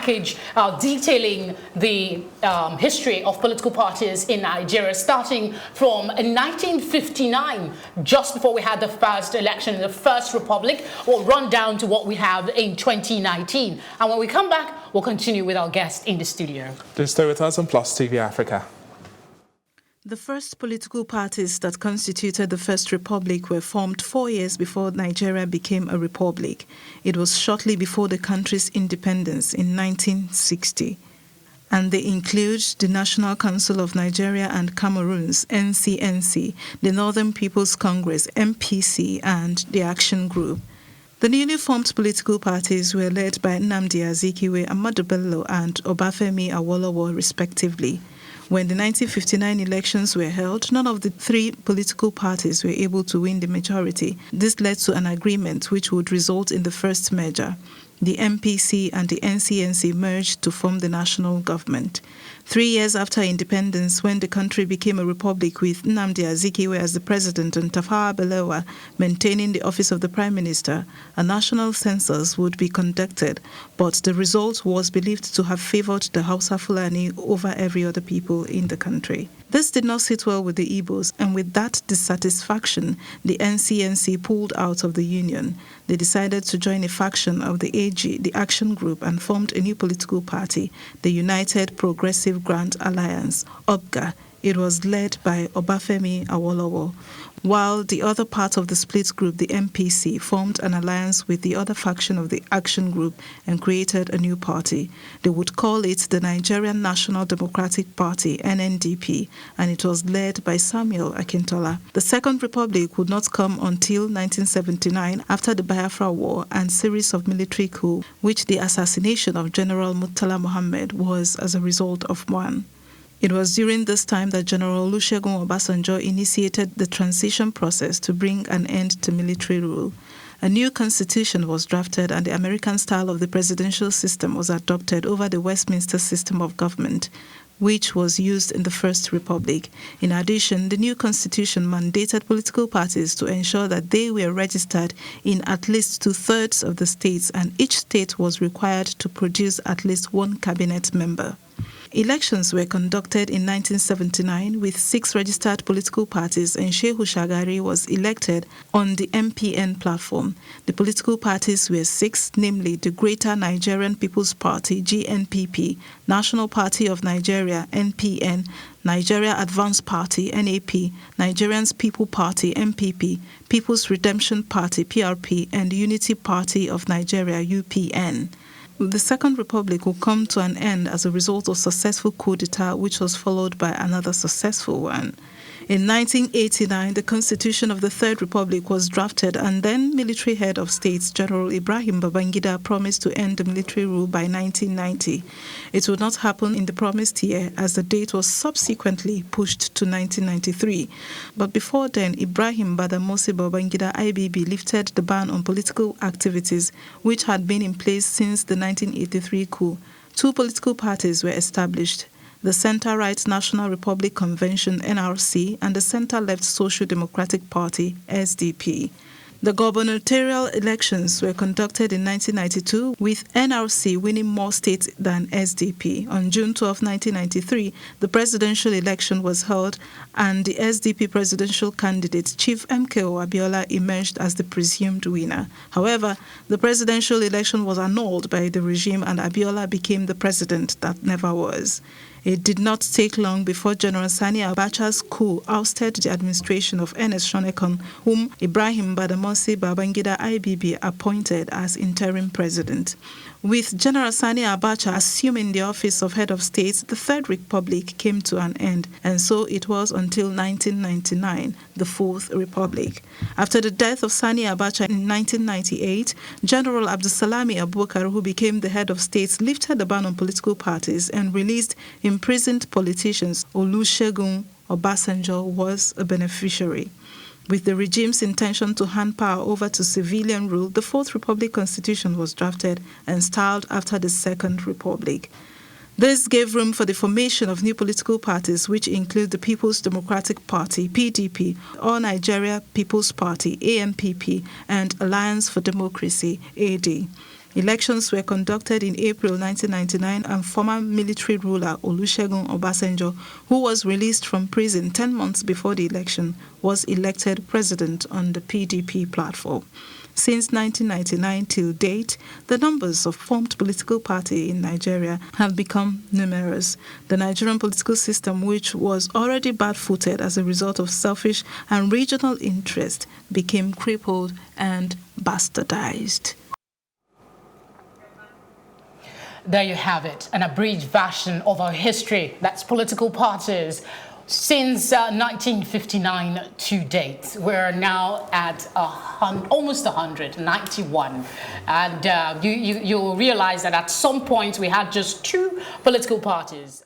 package detailing the history of political parties in Nigeria, starting from 1959, just before we had the first election in the First Republic. We'll run down to what we have in 2019. And when we come back, we'll continue with our guest in the studio. Do stay with us on Plus TV Africa. The first political parties that constituted the First Republic were formed 4 years before Nigeria became a republic. It was shortly before the country's independence in 1960. And they include the National Council of Nigeria and Cameroons, NCNC, the Northern People's Congress, MPC, and the Action Group. The newly formed political parties were led by Nnamdi Azikiwe, Ahmadu Bello, and Obafemi Awolowo, respectively. When the 1959 elections were held, none of the three political parties were able to win the majority. This led to an agreement which would result in the first merger. The MPC and the NCNC merged to form the national government. 3 years after independence, when the country became a republic with Nnamdi Azikiwe as the president and Tafawa Balewa maintaining the office of the prime minister, a national census would be conducted, but the result was believed to have favored the Hausa Fulani over every other people in the country. This did not sit well with the Igbos, and with that dissatisfaction, the NCNC pulled out of the union. They decided to join a faction of the AG, the Action Group, and formed a new political party, the United Progressive Grand Alliance, UPGA. It was led by Obafemi Awolowo, while the other part of the split group, the MPC, formed an alliance with the other faction of the Action Group and created a new party. They would call it the Nigerian National Democratic Party, NNDP, and it was led by Samuel Akintola. The Second Republic would not come until 1979 after the Biafra War and series of military coups, which the assassination of General Murtala Mohammed was as a result of one. It was during this time that General Olusegun Obasanjo initiated the transition process to bring an end to military rule. A new constitution was drafted and the American style of the presidential system was adopted over the Westminster system of government, which was used in the First Republic. In addition, the new constitution mandated political parties to ensure that they were registered in at least 2/3 of the states, and each state was required to produce at least one cabinet member. Elections were conducted in 1979 with 6 registered political parties, and Shehu Shagari was elected on the MPN platform. The political parties were 6, namely the Greater Nigerian People's Party, GNPP, National Party of Nigeria, NPN, Nigeria Advanced Party, NAP, Nigerians People Party, NPP, People's Redemption Party, PRP, and Unity Party of Nigeria, UPN. The Second Republic will come to an end as a result of successful coup d'etat, which was followed by another successful one. In 1989, the Constitution of the Third Republic was drafted, and then military head of states, General Ibrahim Babangida, promised to end the military rule by 1990. It would not happen in the promised year, as the date was subsequently pushed to 1993. But before then, Ibrahim Badamasi Babangida IBB lifted the ban on political activities, which had been in place since the 1983 coup. 2 political parties were established: the Center-Right National Republic Convention, NRC, and the Center-Left Social Democratic Party, SDP. The gubernatorial elections were conducted in 1992, with NRC winning more states than SDP. On June 12, 1993, the presidential election was held, and the SDP presidential candidate, Chief MKO Abiola, emerged as the presumed winner. However, the presidential election was annulled by the regime, and Abiola became the president that never was. It did not take long before General Sani Abacha's coup ousted the administration of Ernest Shonekan, whom Ibrahim Badamasi Babangida IBB appointed as interim president. With General Sani Abacha assuming the office of head of state, the Third Republic came to an end, and so it was until 1999, the Fourth Republic. After the death of Sani Abacha in 1998, General Abdulsalami Abubakar, who became the head of state, lifted the ban on political parties and released imprisoned politicians. Olusegun Obasanjo was a beneficiary. With the regime's intention to hand power over to civilian rule, the Fourth Republic Constitution was drafted and styled after the Second Republic. This gave room for the formation of new political parties, which include the People's Democratic Party, PDP, All Nigeria People's Party, ANPP, and Alliance for Democracy, AD. Elections were conducted in April 1999, and former military ruler Olusegun Obasanjo, who was released from prison 10 months before the election, was elected president on the PDP platform. Since 1999 till date, the numbers of formed political parties in Nigeria have become numerous. The Nigerian political system, which was already bad-footed as a result of selfish and regional interest, became crippled and bastardized. There you have it, an abridged version of our history. That's political parties since 1959 to date. We're now at almost 191. And you'll realize that at some point we had just 2 political parties.